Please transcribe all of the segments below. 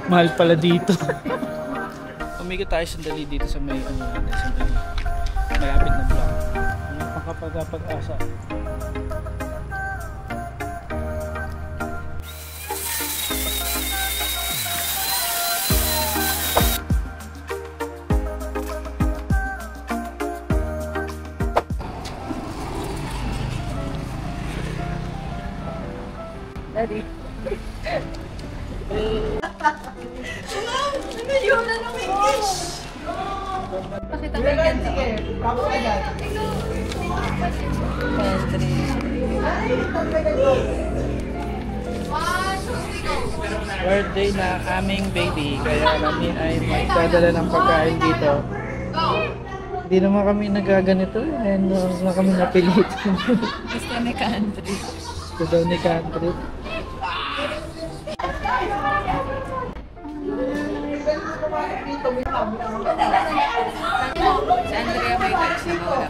Mahal pala dito. Umikot tayo sandali dito sa may sandali. Malapit na block. Yung pagkapag-asa. Daddy. Ano yun? Ano may fish? Bakit ang may ganda? Birthday na aming baby, kaya kami ay magdadala ng pagkain dito. Hindi naman kami nagaganito, and na kami napilitan. Gusto ni country. Gusto daw ni country. Si Andrea may touch na wala.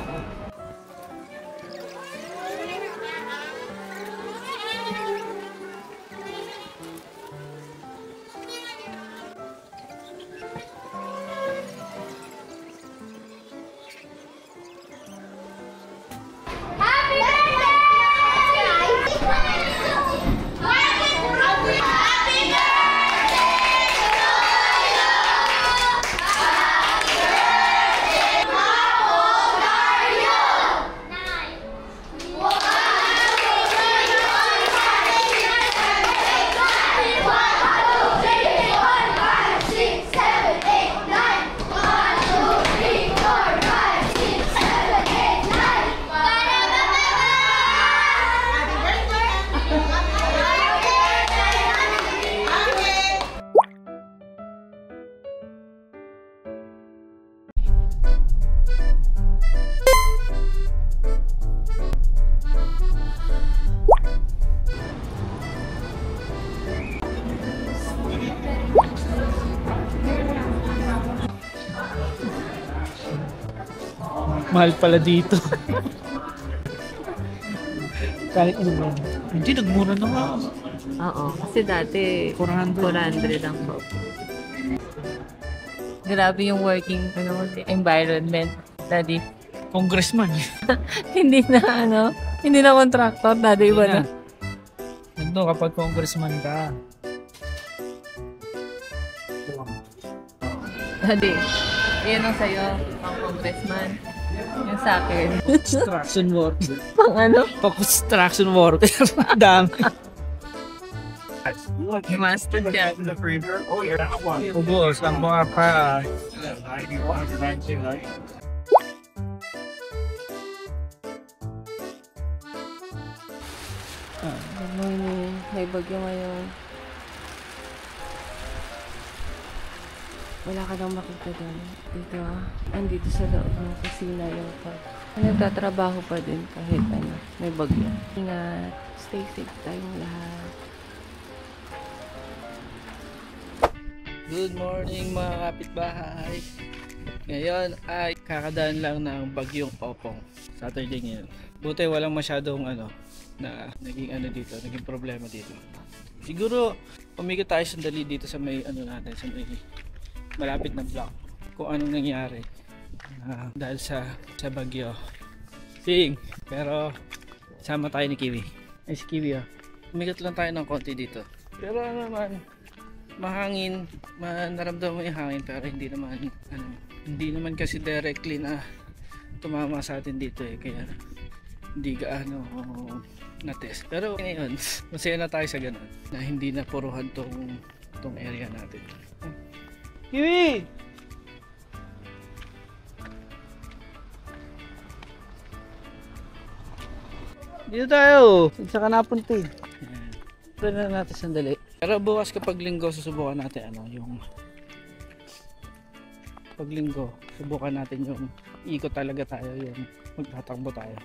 Mahal pala dito. Kahit ano ba? Hindi, nagmura na nga. Oo, kasi dati 400 lang po. Grabe yung working environment, Daddy. Congressman. Hindi na contractor, Daddy, iba na. Nandun kapag congressman ka. Daddy, yan ang sa'yo, pang congressman. Yung sa akin. Construction worker. Pang ano? Pang-construction worker. Dami. Master siya. Ubos ang mga pa. Good morning. May bagyo ngayon. Wala ka nang makita doon. Dito, andito sa loob ng kusina yung pag. Nagtatrabaho pa din kahit may bagyo. Ingat. Stay safe tayong lahat. Good morning mga kapitbahay. Ngayon ay kakadaan lang ng bagyong Opong. Saturday ngayon. Buti walang masyadong naging problema dito. Siguro umikot tayo sandali dito sa may natin, sa may malapit na block. Kung anong nangyari dahil sa bagyo. Pero sama tayo ni Kiwi. Ay si Kiwi umikot lang tayo ng konti dito. Pero naman mahangin, naramdaman mo yung hangin, pero hindi naman kasi directly na tumama sa atin dito kaya hindi gaano na-test. Pero ngayon, masaya na tayo sa ganun na hindi na puruhan tong area natin. Kiwi! Dito tayo! Saan ka napunti? Ito na natin sandali. Pero bukas kapag linggo susubukan natin pag linggo subukan natin yung ikot talaga tayo, yung magtatakbo tayo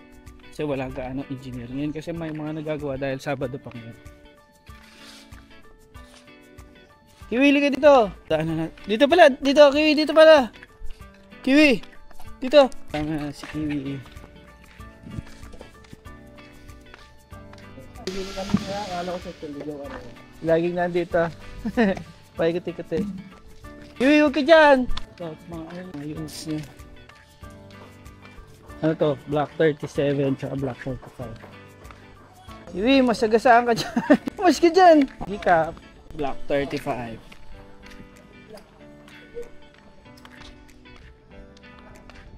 kasi wala gaano engineer ngayon kasi may mga nagagawa dahil Sabado pa ngayon. Kiwi, ka dito! Dito pala! Dito! Kiwi! Dito pala! Kiwi! Dito! Tama si Kiwi. Hindi kami nga, akala ko sa tuligaw ano. Laging nandito. Paikot-ikot eh. Kiwi, huwag ka dyan! Ito, mga units niya. Ano to? Block 37 tsaka block 45. Kiwi, masagasaan ka dyan. Mas ka dyan! Hindi ka. Block 35.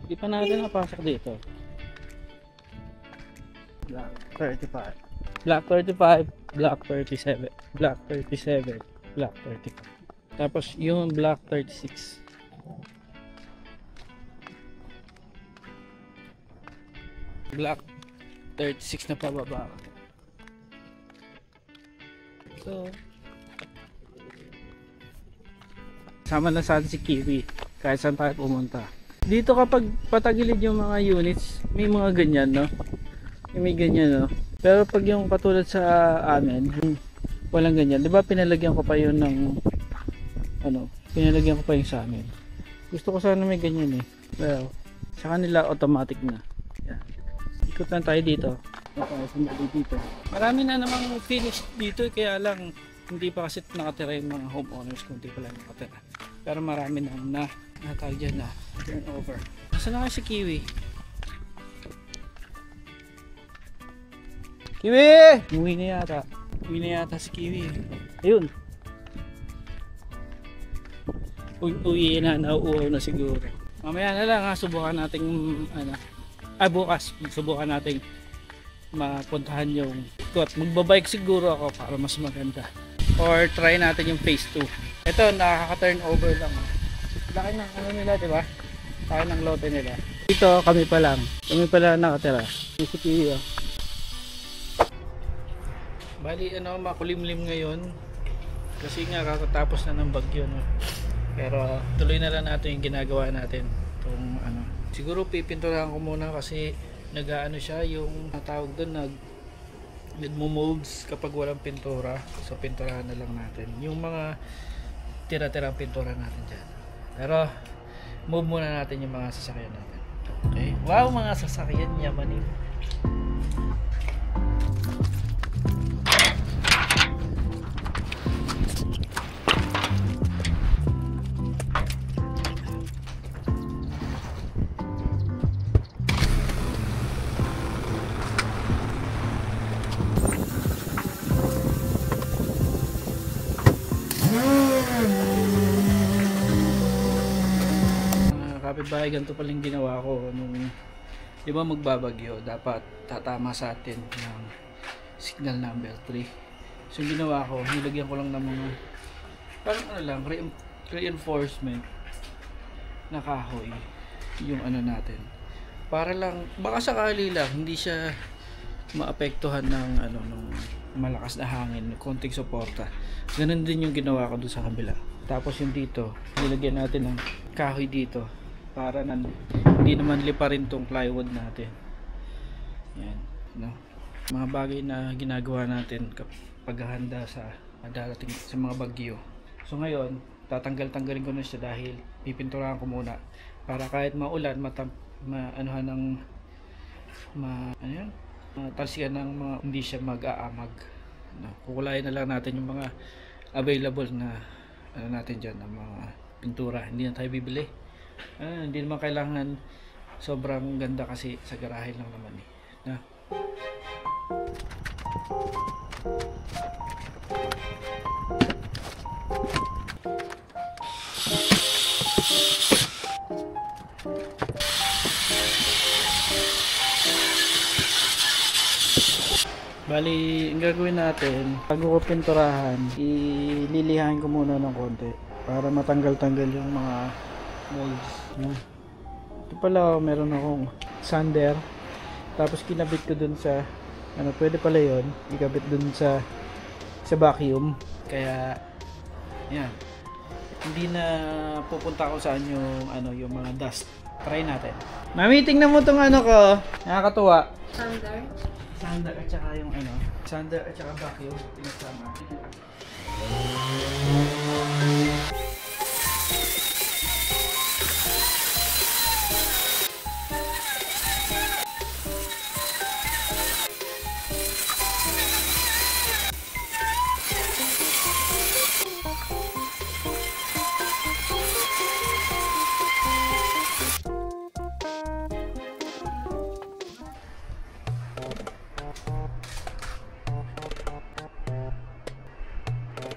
Hindi pa natin napasok dito. Block 35. Block 35, Block 37, Block 37, Block 35. Tapos yung Block 36. Block 36 na pababa. So, sama na sa atin si Kiwi kahit saan tayo pumunta. Dito kapag patagilid yung mga units, may mga ganyan, no? May ganyan, no? Pero pag yung katulad sa amin, walang ganyan. 'Di ba pinalagyan ko pa 'yun ng ano, pinalagyan ko pa 'yung sa amin. Gusto ko sana may ganyan eh. Well, sa kanila automatic na. Yan. Ikot lang tayo dito. Dito. Marami na namang finish dito kaya lang hindi pa kasi nakatira yung mga homeowners kung hindi pa lang nakatira. Pero marami na natawag dyan na turnover. Nasaan na kayo si Kiwi? Kiwi! Umuwi na yata. Umuwi na yata si Kiwi. Ayun. Uwi na, nauuhaw na siguro. Mamaya na lang ha, subukan nating ano. Bukas, subukan nating mapuntahan yung ikot. Magbabike siguro ako para mas maganda. Or try natin yung phase 2. Ito, nakaka-turnover lang. Laki ng ano nila, di ba? Laki ng lote nila. Dito, kami pa lang. Kami pa lang nakatira. Yung si Kiwi, oh. Bali, ano, makulimlim ngayon. Kasi nga, kakatapos na ng bagyo, no? Pero, tuloy na lang natin yung ginagawa natin. Itong, ano. Siguro, pipinturahan ko muna kasi nag-ano siya, yung tawag doon, nagmo-molds kapag walang pintura. So, pinturahan na lang natin. Yung mga tira-tirang pintura natin dyan. Pero, move muna natin yung mga sasakyan natin. Okay? Wow, mga sasakyan, yamanin. Kapitbahay, ganito palang ginawa ko nung di ba magbabagyo, dapat tatama sa atin ng signal number 3. So yung ginawa ko, nilagyan ko lang ng mga parang ano lang, reinforcement na kahoy yung ano natin, para lang baka sakali lang hindi siya maapektuhan ng ano, nung malakas na hangin, konting suporta. Ganun din yung ginawa ko doon sa kabila. Tapos yung dito, nilagyan natin ng kahoy dito para hindi naman liparin tong plywood natin. Yan, no? Mga bagay na ginagawa natin kapag handa sa darating sa mga bagyo. So ngayon, tatanggalin ko na siya dahil pipinturahan ko muna para kahit maulan, talsikan ng mga hindi siya mag-aamag. No? Kukulayan na lang natin yung mga available na ano natin dyan, ng mga pintura. Hindi na tayo bibili. Hindi naman kailangan sobrang ganda kasi sa garahe lang naman eh. Na. Bali, ang gagawin natin, bago ko pinturahan, ililihain ko muna ng konti para matanggal-tanggal yung mga molds. Ito pala, meron akong sander, tapos kinabit ko dun sa ano, pwede pala yon, ikabit dun sa vacuum, kaya yan, hindi na pupunta ko saan yung ano, yung mga dust. Try natin. Mami, tingnan mo tong ano ko, nakakatuwa. Sander at saka yung ano, sander at saka vacuum pinagsama.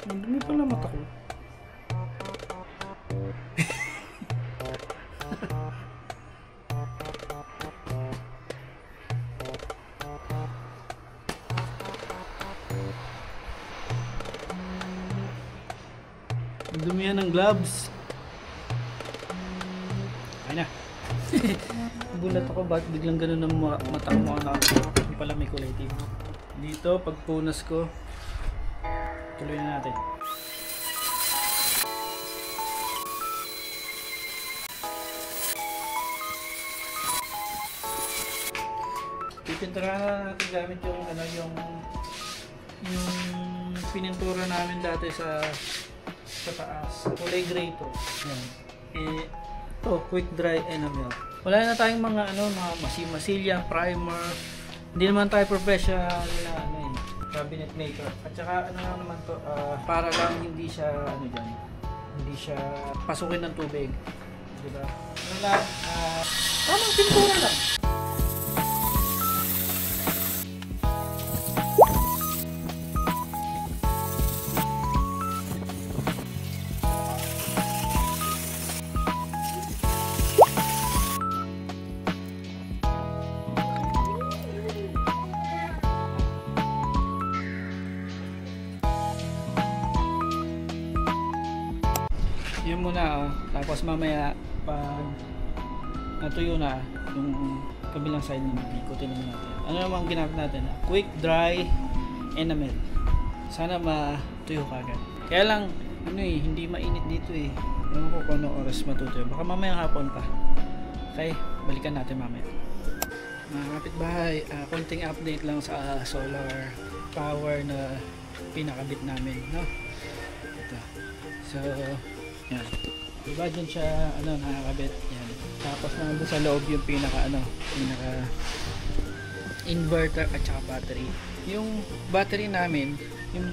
Ang dumi pa na mata ko. Ang dumi yan ng gloves. Ay na. Gulat ako bakit biglang ganun ang mata mo na yung pala may kulay team. Dito pag punas ko, tuloy na natin. Pipinturahan na natin gamit yung ano yung pinintura namin dati sa taas. Kulay gray to. Yan. To quick dry enamel. Wala na tayong mga mga masilya, primer. Hindi naman tayo professional na cabinet maker. At saka lang naman to para lang hindi siya hindi siya pasukin ng tubig. Di ba? Tamang pintura lang. Yun muna tapos mamaya pag natuyo na yung kabilang side naman ikutin naman natin. Ano naman ginamit natin? Quick dry enamel. Sana matuyo kagad. Kaya lang hindi mainit dito ewan ko kung anong oras matutuyo. Baka mamaya hapon pa. Okay, balikan natin mamaya. Mga kapitbahay, konting update lang sa solar power na pinakabit namin, no? Ito. So yan. Diba dyan siya nakakabit. Yan. Tapos nandun sa loob yung pinaka inverter at saka battery. Yung battery namin, yung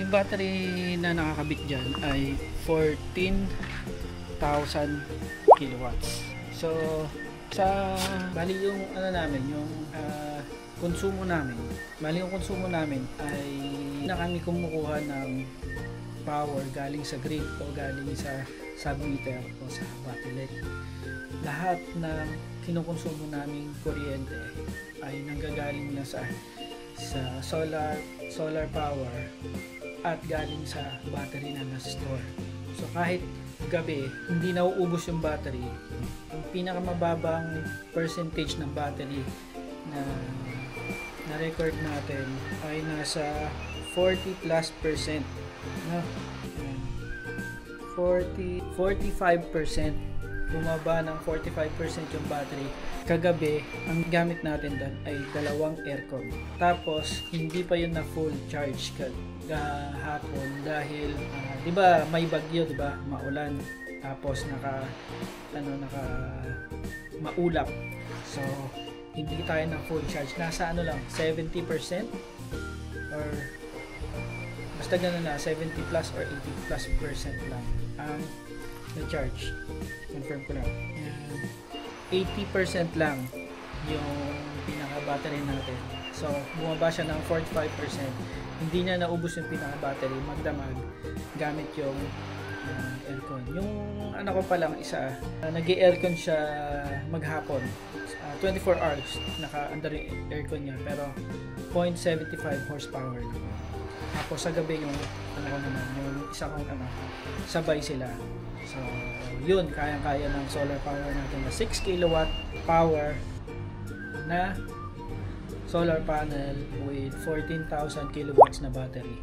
battery na nakakabit dyan ay 14,000 kilowatts. So bali yung yung konsumo namin ay na kami kumukuha ng power galing sa grid o galing sa submeter o sa battery. Lahat ng kinukonsumo naming kuryente ay nanggagaling na sa solar power at galing sa battery na nasa-store. So kahit gabi hindi nauubos yung battery, ang pinakamababang percentage ng battery na record natin ay nasa 40+%. No? 45%, bumaba ng 45% yung battery. Kagabi, ang gamit natin doon ay 2 aircon. Tapos, hindi pa yun na full charge kahapon dahil, di ba may bagyo, di ba? Maulan. Tapos, maulap. So, hindi tayo na full charge. Nasa lang, 70% or basta ganun na 70 plus or 80 plus % lang ang na-charge. Confirm ko lang. 80% lang yung pinaka-battery natin. So, bumaba siya ng 45%. Hindi na naubos yung pinaka-battery. Magdamag gamit yung aircon. Yung anak ko pa lang isa, nag-i-aircon siya maghapon. 24 hours naka-under yung aircon niya pero 0.75 horsepower lang. Tapos sa gabi yung yung isa kong sabay sila. So yun, kayang-kaya ng solar power natin na 6 kilowatt power na solar panel with 14,000 kilowatts na battery.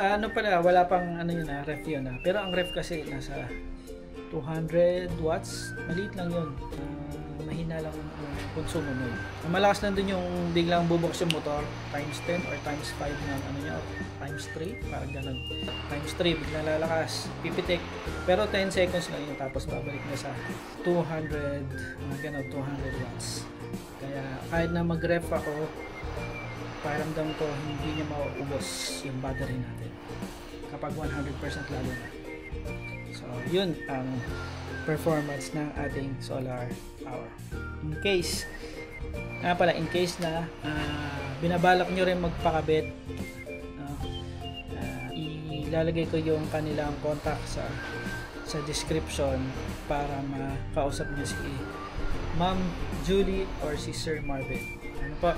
Wala pang ref yun pero ang ref kasi nasa 200 watts, maliit lang yun. Mahina lang yung konsumo mo. Malakas lang dun yung biglang bubukas yung motor times 10 or times 5 ng times 3, parang ganun. Times 3, biglang lalakas, pipitik. Pero 10 seconds lang yun, tapos babalik na sa 200, 200 watts. Kaya kahit na mag-ref ako, pakiramdam ko hindi niya mauubos yung battery natin kapag 100% lalo na. So yun ang performance ng ating solar power. In case na binabalak nyo rin magpakabit ilalagay ko yung kanilang contact sa description para makausap niyo si Ma'am Julie or si Sir Marvin. Ano po?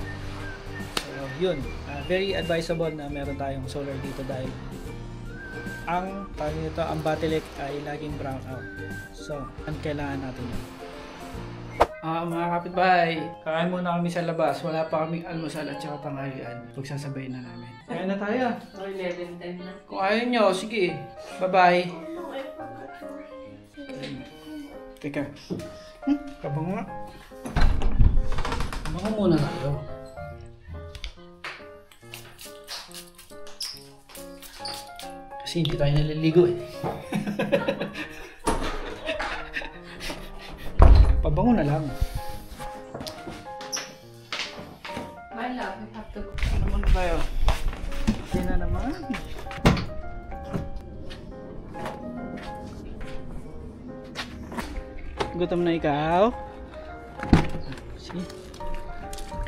So, yun. Very advisable na meron tayong solar dito dahil ang Batilec ay laging brown out. So, ang kailangan natin yun. Mga kapitbahay, kain muna kami sa labas. Wala pa kaming almusal at saka tanghalian. Pagsasabay na namin. Kain na tayo. 11:10 na. Kung ayaw nyo, sige. Bye-bye. Teka. Kabango nga. Kabango muna tayo. Kasi hindi tayo naliligo eh. Pabango na lang. My love, we have to go. Ano muna tayo? Okay na naman. Gutom na ikaw? See?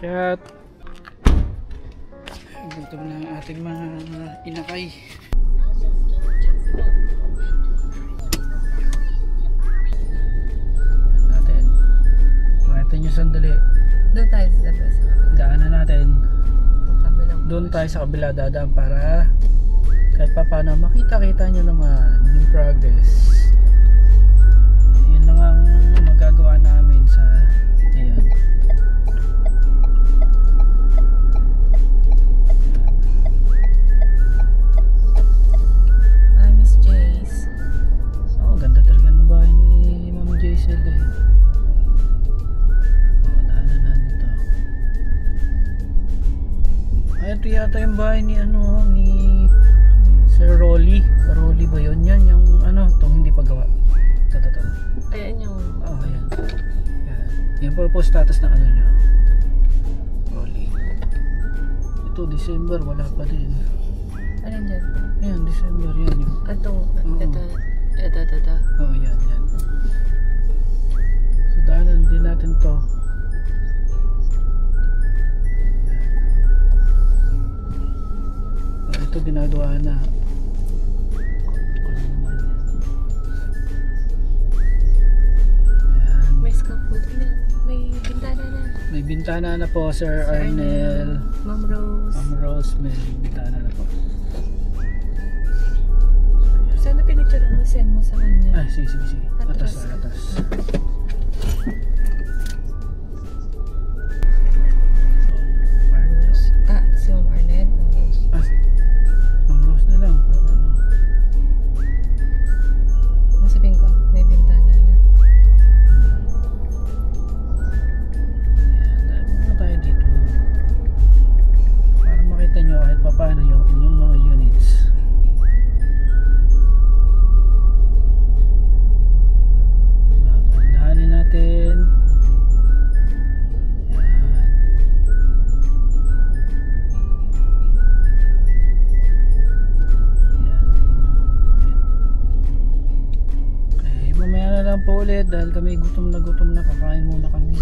Kaya gutom na ang ating mga inakay. Natin. Makita nyo sandali. Doon tayo sa labas. Daanan natin. Doon Tayo sa kabila dadaan para kahit pa paano makita-kita nyo naman yung progress. Yun lang ang magagawa namin sa ngayon. Hi, Miss Jace. Oh, ganda talaga ng bahay ni Ma'am Jaisel eh. Oh, daanan natin to. Ay, ito yata yung bahay ni ni Sir Rolly. Rolly ba yun? Yan yung itong hindi pa gawa. Ito. Ayan yung... Oh, ayan. Yan po po status ng niya. Rolly. Ito, December, wala pa din. Ano dyan? Ayan, December, yan yung... Ito. Oh, yan. So, daanan din natin to. Oh, ito ginagawa na. May scaffolding na. May bintana na. May bintana na po, Sir Arnel. Ma'am Rose. Ma'am Rose, may bintana na po. Sana pinicture mo, send mo sa kanya. Ay, sige. Atas. Atas. Arnes. Si Ma'am Arnel. Ma'am Rose. Ma'am Rose na lang. Para ano. Ang sabihin ko, may bintana na. Ayan, muna tayo dito. Para makita nyo kahit pa paano yung inyong mga units. Dahanin natin. Okay, mamaya na lang po ulit dahil kami gutom na kakain muna kami.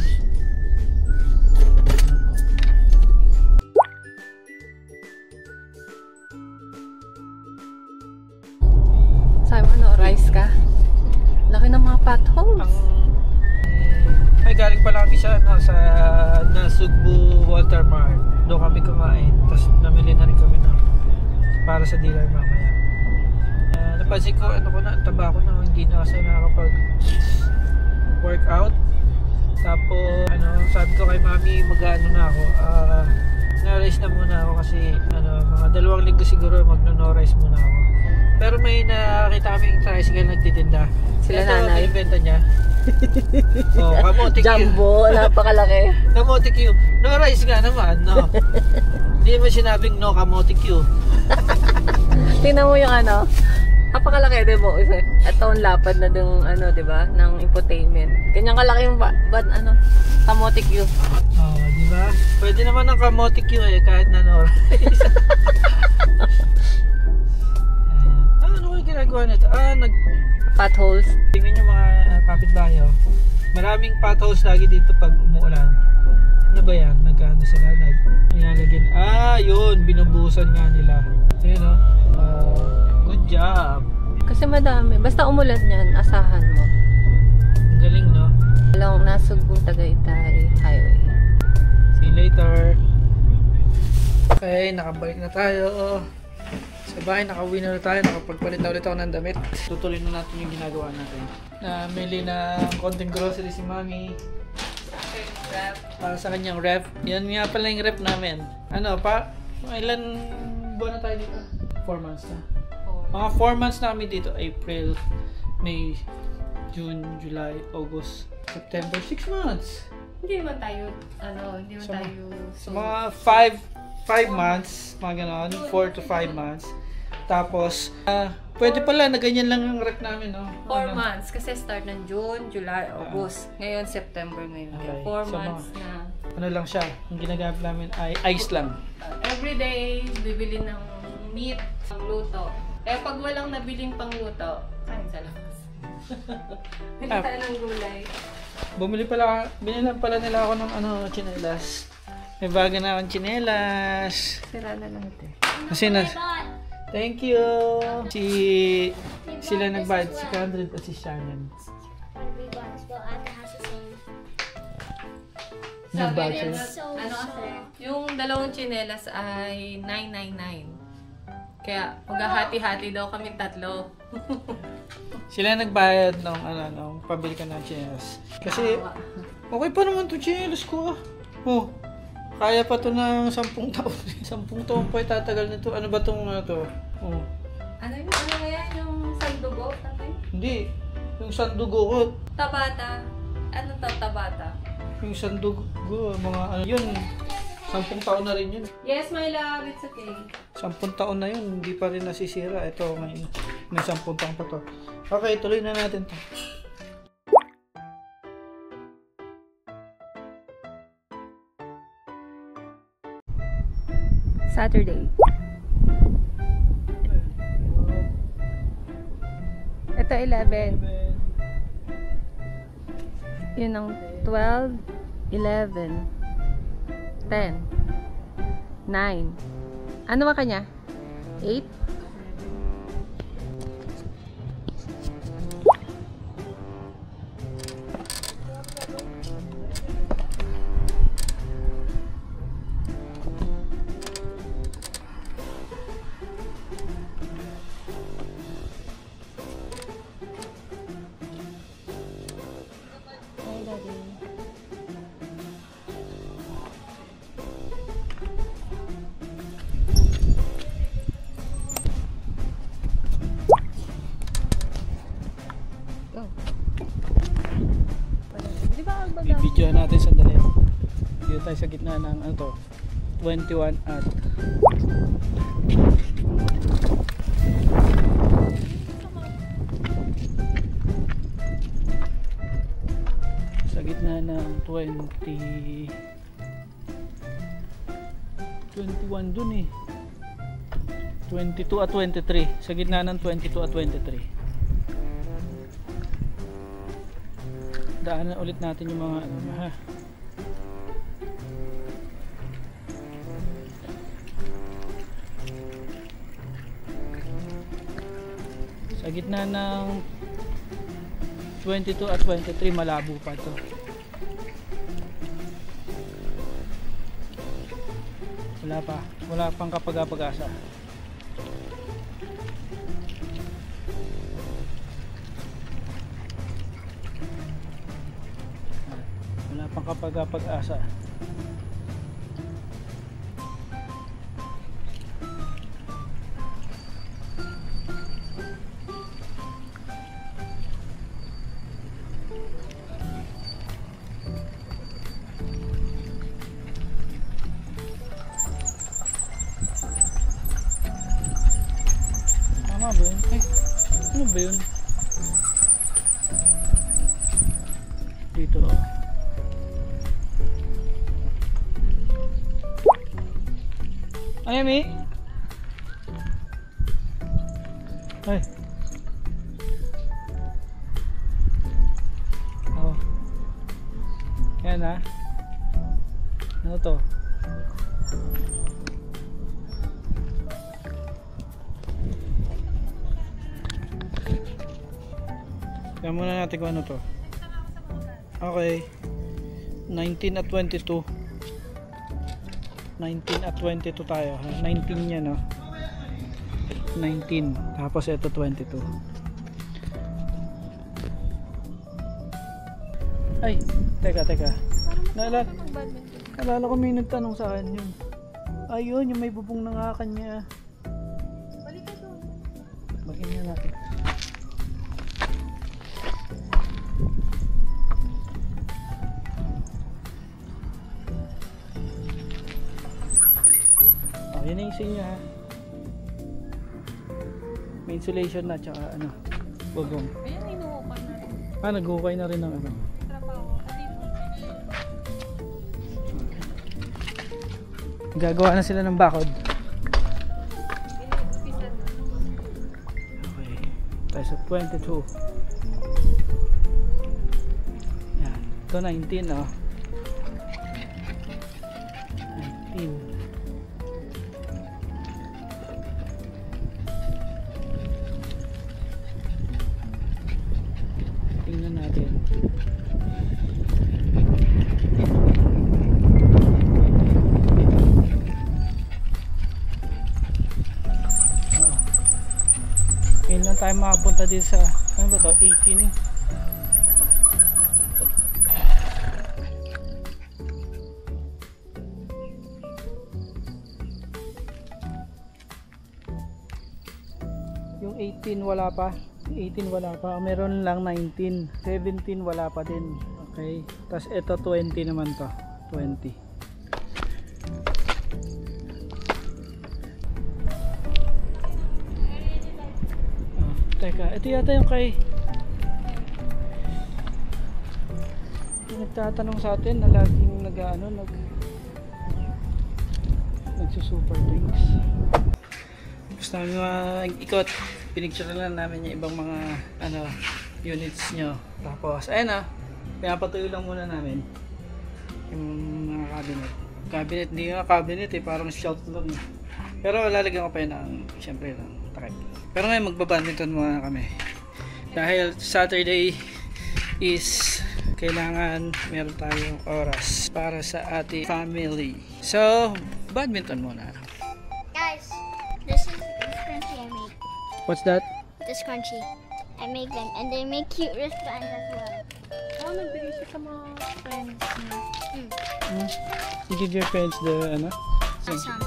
Sabi mo, rice ka? Laki ng mga potholes. Ay, galing pala kami sa Nasugbu Watermark. Doon kami kumain. Tapos namili na rin kami para sa dealer mamaya. Napansin ko, ang taba ko na hindi na kasi nakakapag workout. Tapos, sabi ko kay mami, mag-ano na ako. Na-rest na muna ako kasi mga 2 linggo siguro magno-no-rest muna ako. Pero may nakita kaming tricycle nagtitinda. Sila ito, nanay. pinibenta niya. Oh, kamote Q. Jumbo, napakalaki. Kamote Q. No rice nga naman, no. Hindi mo sinabing no kamote Q. Tingnan mo yung napakalaki, di ba? At ang lapad na ng di ba? Ng infotainment. Kanyang kalaki yung kamote Q. Oh, di ba? Pwede naman ng kamote Q kahit na no rice. Ano yung ginagawa nito? Potholes. Tingnan nyo mga kapitbahay. Maraming potholes lagi dito pag umuulan. Ano ba yan? Nagkano sila? Inalagyan. Yun. Binubusan nga nila. Ayan good Good job. Kasi madami. Basta umulan yan, asahan mo. Ang galing, no? Along Nasugbu Tagaytay Highway. See you later. Okay, nakabalik na tayo. Sa bahay, nakauwi na tayo. Nakapagpalit na ulit ako ng damit. Tutuloy na natin yung ginagawa natin. Namili na konting grocery si Mami. Para sa kanyang ref. Yan nga pala yung ref namin. Ano pa? Ilan buwan na tayo dito? 4 months na. Mga 4 months na kami dito. April, May, June, July, August, September. 6 months. Hindi man tayo, hindi man tayo... So, mga 5 months, mga ganon, 4 to 5 months. Tapos, pwede pala na ganyan lang ang rep namin, no? 4 months, kasi start ng June, July, August. Ngayon, September ngayon. Okay. 4 So, months na. Ano lang siya, ang ginagamit namin ay ice lang. Everyday, bibili ng meat, pang luto. Eh, pag walang nabiling pang luto, kain sa labas. Bili tayo ng gulay. Binilan pala nila ako ng tsinelas. May bago na akong tsinelas. Sira na lang ito. Kasi thank you. Sila nagbayad, si Condred at si Shannon. Nagbayad sila. Ano kasi, yung dalawang tsinelas ay 999. Kaya maghahati-hati daw kami tatlo. Sila nagbayad nung pabili ka ng tsinelas. Kasi, okay pa naman itong tsinelas ko ah. Oh, kaya pa to ng 10 taon. 10 taon pa itatagal nito. Ano ba itong to? Oh. Ano nga yan? Yung sandugo? Hindi. Yung sandugo ko. Tabata. Ano to? Tabata? Yung sandugo, mga ano yun. 10 taon na rin yun. Yes, my love. It's okay. 10 taon na yun. Hindi pa rin nasisira. Ito ngayon. May 10 taon pa to. Okay, tuloy na natin to. Saturday. Ito 11. Yun ang 12, 11, 10, 9. Ano ba kanya? 8? Bibidyohan natin sandali. Dito tayo sa gitna ng 21 at sa gitna ng 21 dun eh. 22 at 23. Sa gitna ng 22 at 23. Daanan ulit natin yung mga ha. Sa gitna ng 22 at 23 malabo pa to. Wala pang kapag-apag-asa. Pang kapag-asa. Tama ba yun? Ay, ano ba yun? Dito. Ay, Mi? Ay. Oh. Yan ha. Ano to? Tignan muna natin kung ano to. Okay. 19 at 22. 19 at 22 tayo. 19 yan, no? 19. Tapos ito 22. Ay, teka. Naalala ko may nagtanong sa akin yun. Ayun, yung may bubong ng akan niya. Balik ka doon. Bagyan niya natin. Oh, yun na yung insignia ha. May insulation na tsaka ano, bubong. Ayan, inuupan na rin. Nag-ukay na rin ng ano. Trabaho. Gagawa na sila ng bakod. Inuupisan na. Okay. Tayo sa 22. Yan. Ito 19 oh. 19. Tingnan natin. Ngayon lang tayo makapunta din sa ano ba to? 18. Yung 18 wala pa. 18 wala pa. Meron lang 19. 17 wala pa din. Okay. Tapos ito 20 naman to. 20. Teka, ito yata yung kay yung nagtatanong sa atin na laging nagsusuper drinks. Gusto namin mag-ikot. Pinicture lang namin yung ibang mga units nyo. Tapos, ayun pinapatuyo lang muna namin yung mga cabinet. Hindi nga cabinet parang shelf lang. Pero lalagyan ko pa yun ng, syempre lang, takip. Pero ngayon magbabadminton muna kami. Dahil Saturday is kailangan meron tayong oras para sa ating family. So, badminton muna. Guys, this is scrunchie I made. What's that? The scrunchie. I make them and they make cute wristbands as well. Oh, nagbigay siya sa mga friends niya. You give your parents the Some.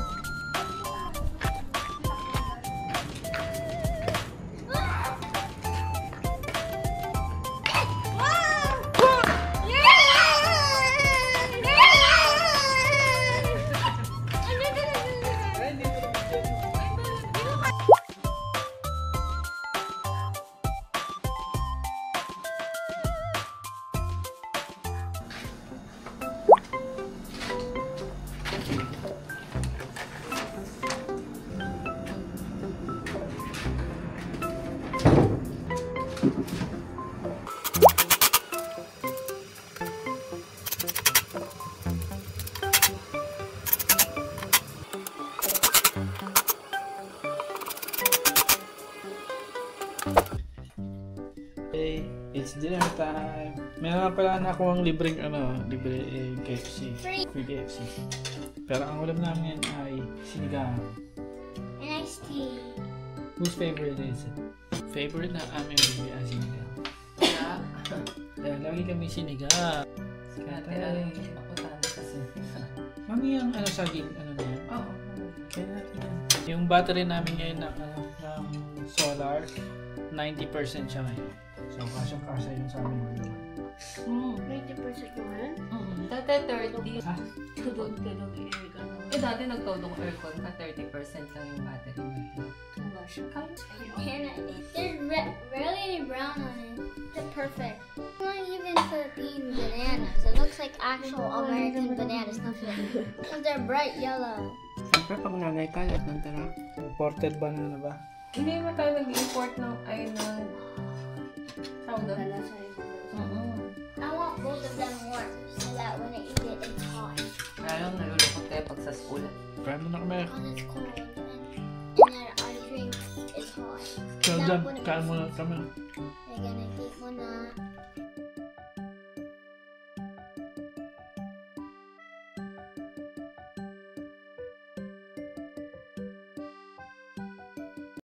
Okay, it's dinner time. Meron pala na ako ang libre KFC. Free KFC. Pero ang ulam namin ay sinigang. And iced tea. Whose favorite is it? Favorite na aming libre ang sinigang. Dahil lagi kami sinigang. Kaya ako sana kasi. Mami yung saging, na yan? Oo. Kaya natin yan. Yung battery namin ngayon ng solar, 90% siya ngayon. So, kasya yung sa amin ngayon. 90% naman? Dati 30. Ha? Tudod ka ng aircon. Dati nagtodong aircon ka, 30% lang yung battery natin. There's barely any brown on it. It's perfect. Not even Philippine bananas. It looks like actual American bananas, not Philippine. Because they're bright yellow. Siyempre, pag nagay kalat ng tara. Imported banana ba? Hindi mo tayo nag-import ng powder. I want both of them warm so that when I eat it, it's hot. Ngayon, nalulukot tayo pag sa school. Try mo na kami. Because it's cold and then I drink it's hot. So, That dyan, wouldn't kain be mo na kami.